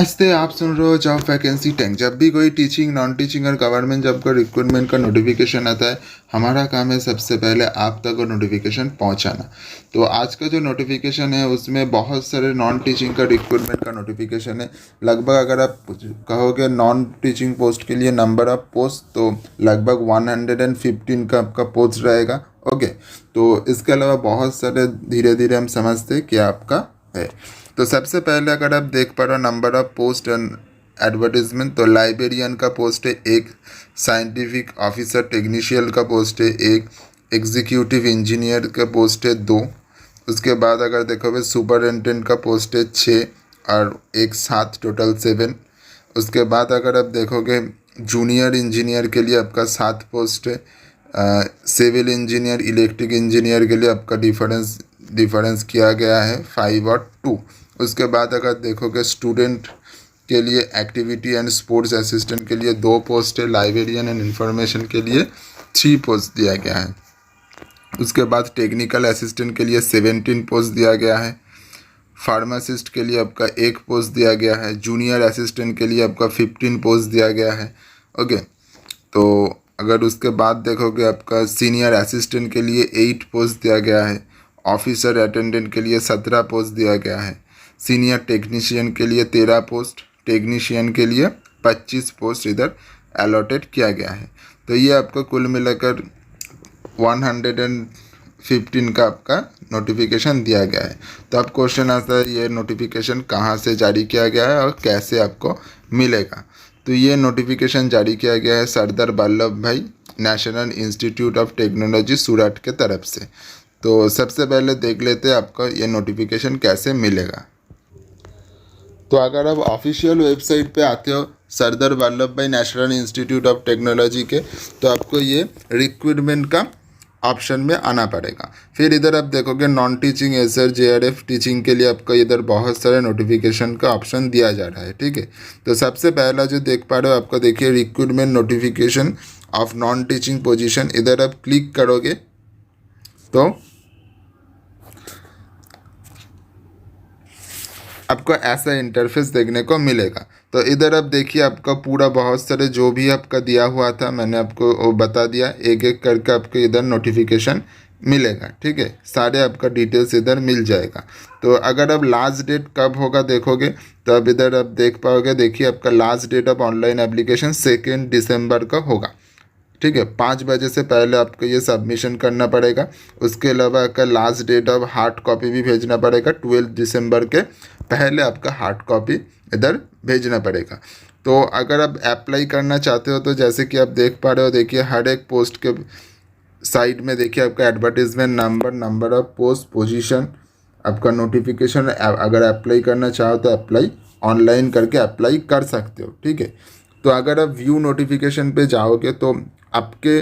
नमस्ते। आप सुन रहे हो जॉब वैकेंसी टैंक। जब भी कोई टीचिंग, नॉन टीचिंग और गवर्नमेंट जॉब का रिक्रूटमेंट का नोटिफिकेशन आता है, हमारा काम है सबसे पहले आप तक वो नोटिफिकेशन पहुंचाना। तो आज का जो नोटिफिकेशन है उसमें बहुत सारे नॉन टीचिंग का रिक्रूटमेंट का नोटिफिकेशन है। लगभग अगर आप कहोगे नॉन टीचिंग पोस्ट के लिए नंबर ऑफ पोस्ट, तो लगभग 115 का आपका पोस्ट रहेगा। ओके, तो इसके अलावा बहुत सारे धीरे धीरे हम समझते हैं कि आपका है। तो सबसे पहले अगर आप देख पा रहे हो number of post and advertisement, तो लाइब्रेरियन का पोस्ट है एक, साइंटिफिक ऑफिसर टेक्नीशियन का पोस्ट है एक, एग्जीक्यूटिव इंजीनियर का पोस्ट है दो। उसके बाद अगर देखोगे सुपरिटेंडेंट का पोस्ट है 6 और एक 7, टोटल 7। उसके बाद अगर आप देखोगे जूनियर इंजीनियर के लिए आपका 7 पोस्ट है। सिविल इंजीनियर, इलेक्ट्रिक इंजीनियर के लिए आपका डिफरेंस किया गया है 5 और 2। उसके बाद अगर देखोगे स्टूडेंट के लिए एक्टिविटी एंड स्पोर्ट्स असिस्टेंट के लिए 2 पोस्ट है। लाइब्रेरियन एंड इंफॉर्मेशन के लिए 3 पोस्ट दिया गया है। उसके बाद टेक्निकल असिस्टेंट के लिए 17 पोस्ट दिया गया है। फार्मासिस्ट के लिए आपका 1 पोस्ट दिया गया है। जूनियर असिस्टेंट के लिए आपका 15 पोस्ट दिया गया है। ओके, तो अगर उसके बाद देखोगे आपका सीनियर असिस्टेंट के लिए 8 पोस्ट दिया गया है। ऑफिसर अटेंडेंट के लिए 17 पोस्ट दिया गया है। सीनियर टेक्नीशियन के लिए 13 पोस्ट, टेक्नीशियन के लिए 25 पोस्ट इधर अलॉटेड किया गया है। तो ये आपको कुल मिलाकर 115 का आपका नोटिफिकेशन दिया गया है। तो अब क्वेश्चन आता है ये नोटिफिकेशन कहाँ से जारी किया गया है और कैसे आपको मिलेगा। तो ये नोटिफिकेशन जारी किया गया है सरदार वल्लभ भाई नेशनल इंस्टीट्यूट ऑफ टेक्नोलॉजी सूरत के तरफ से। तो सबसे पहले देख लेते हैं आपको ये नोटिफिकेशन कैसे मिलेगा। तो अगर आप ऑफिशियल वेबसाइट पे आते हो सरदार वल्लभ भाई नेशनल इंस्टीट्यूट ऑफ टेक्नोलॉजी के, तो आपको ये रिक्रूटमेंट का ऑप्शन में आना पड़ेगा। फिर इधर आप देखोगे non teaching SR JRF teaching के लिए आपको इधर बहुत सारे नोटिफिकेशन का ऑप्शन दिया जा रहा है। ठीक है, तो सबसे पहला जो देख पा रहे हो आपको देखिए recruitment notification of non teaching position. इधर आप क्लिक करोगे तो आपको ऐसा इंटरफेस देखने को मिलेगा। तो इधर आप देखिए आपका पूरा बहुत सारे जो भी आपका दिया हुआ था मैंने आपको वो बता दिया, एक एक करके आपको इधर नोटिफिकेशन मिलेगा। ठीक है, सारे आपका डिटेल्स इधर मिल जाएगा। तो अगर अब लास्ट डेट कब होगा देखोगे तो अब इधर आप देख पाओगे, देखिए आपका last date of online application 2 दिसंबर का होगा। ठीक है, 5 बजे से पहले आपको ये सबमिशन करना पड़ेगा। उसके अलावा आपका last date of hard copy भी भेजना पड़ेगा। 12 दिसंबर के पहले आपका हार्ड कॉपी इधर भेजना पड़ेगा। तो अगर आप अप्लाई करना चाहते हो तो जैसे कि आप देख पा रहे हो, देखिए हर एक पोस्ट के साइड में देखिए आपका advertisement number, number of post, position, आपका नोटिफिकेशन। अगर अप्लाई करना चाहो तो अप्लाई ऑनलाइन करके अप्लाई कर सकते हो। ठीक है, तो अगर आप व्यू नोटिफिकेशन पे जाओगे तो आपके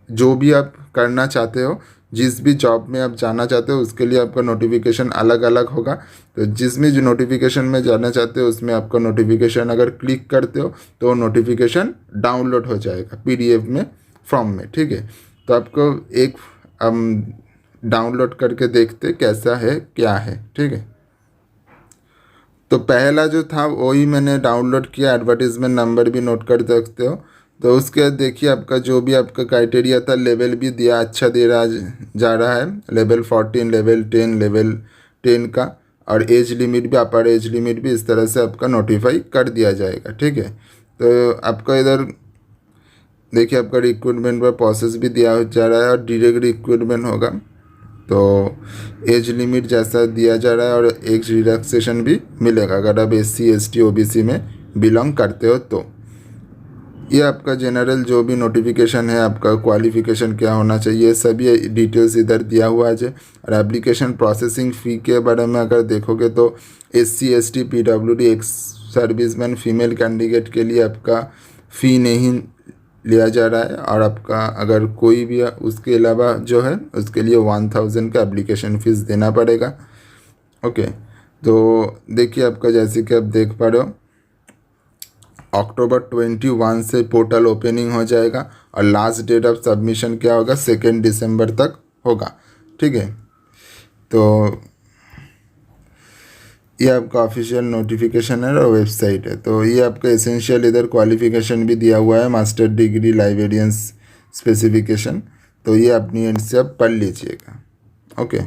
जो भी आप करना चाहते हो, जिस भी जॉब में आप जाना चाहते हो उसके लिए आपका नोटिफिकेशन अलग अलग होगा। तो जिसमें जो नोटिफिकेशन में जाना चाहते हो उसमें आपका नोटिफिकेशन अगर क्लिक करते हो तो नोटिफिकेशन डाउनलोड हो जाएगा पीडीएफ में, फॉर्म में। ठीक है, तो आपको एक डाउनलोड करके देखते कैसा है क्या है। ठीक है, तो पहला जो था वही मैंने डाउनलोड किया, एडवर्टीजमेंट नंबर भी नोट कर सकते हो। तो उसके बाद देखिए आपका जो भी आपका क्राइटेरिया था, लेवल भी दिया, अच्छा दे रहा जा रहा है, लेवल 14, लेवल 10, लेवल 10 का, और एज लिमिट भी, अपर एज लिमिट भी इस तरह से आपका नोटिफाई कर दिया जाएगा। ठीक है, तो आपका इधर देखिए आपका रिक्रूटमेंट पर प्रोसेस भी दिया जा रहा है और डायरेक्ट रिक्रूटमेंट होगा। तो एज लिमिट जैसा दिया जा रहा है और एज रिलैक्सेशन भी मिलेगा अगर आप SC ST OBC में बिलोंग करते हो। तो ये आपका जनरल जो भी नोटिफिकेशन है, आपका क्वालिफिकेशन क्या होना चाहिए, सभी डिटेल्स इधर दिया हुआ है। और एप्लीकेशन प्रोसेसिंग फ़ी के बारे में अगर देखोगे तो SC ST PWD ex serviceman female candidate के लिए आपका फ़ी नहीं लिया जा रहा है, और आपका अगर कोई भी उसके अलावा जो है उसके लिए 1000 का एप्लीकेशन फ़ीस देना पड़ेगा। ओके, तो देखिए आपका जैसे कि आप देख पा रहे हो अक्टूबर 21 से पोर्टल ओपनिंग हो जाएगा और लास्ट डेट ऑफ सबमिशन क्या होगा 2 दिसंबर तक होगा। ठीक है, तो ये आपका ऑफिशियल नोटिफिकेशन है और वेबसाइट है। तो ये आपका एसेंशियल इधर क्वालिफिकेशन भी दिया हुआ है, मास्टर डिग्री लाइब्रेरियंस स्पेसिफिकेशन। तो ये अपनी एंड से आप पढ़ लीजिएगा। ओके,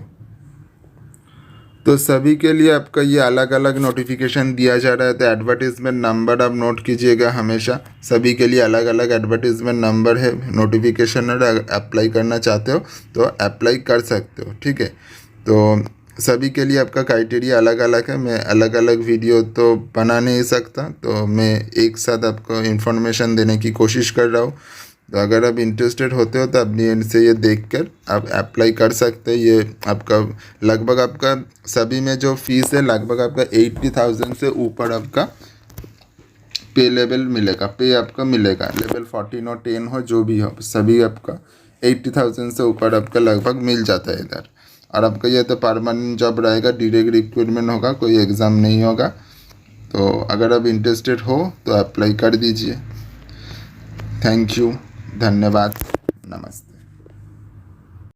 तो सभी के लिए आपका ये अलग अलग नोटिफिकेशन दिया जा रहा है। तो एडवर्टीज़मेंट नंबर आप नोट कीजिएगा हमेशा, सभी के लिए अलग अलग एडवर्टीज़मेंट नंबर है, नोटिफिकेशन। अगर अप्लाई करना चाहते हो तो अप्लाई कर सकते हो, ठीक है। तो सभी के लिए आपका क्राइटेरिया अलग अलग है। मैं अलग अलग वीडियो तो बना नहीं सकता, तो मैं एक साथ आपको इन्फॉर्मेशन देने की कोशिश कर रहा हूँ। तो अगर आप इंटरेस्टेड होते हो तो अपनी एंड से ये देखकर आप अप्लाई कर सकते हैं। ये आपका लगभग आपका सभी में जो फीस है लगभग आपका 80,000 से ऊपर आपका पे लेवल मिलेगा, पे आपका मिलेगा। लेवल 14 और 10 हो जो भी हो, सभी आपका 80,000 से ऊपर आपका लगभग मिल जाता है इधर। और आपका ये तो परमानेंट जॉब रहेगा, डायरेक्ट रिक्रूटमेंट होगा, कोई एग्ज़ाम नहीं होगा। तो अगर आप इंटरेस्टेड हो तो अप्लाई कर दीजिए। थैंक यू, धन्यवाद, नमस्ते।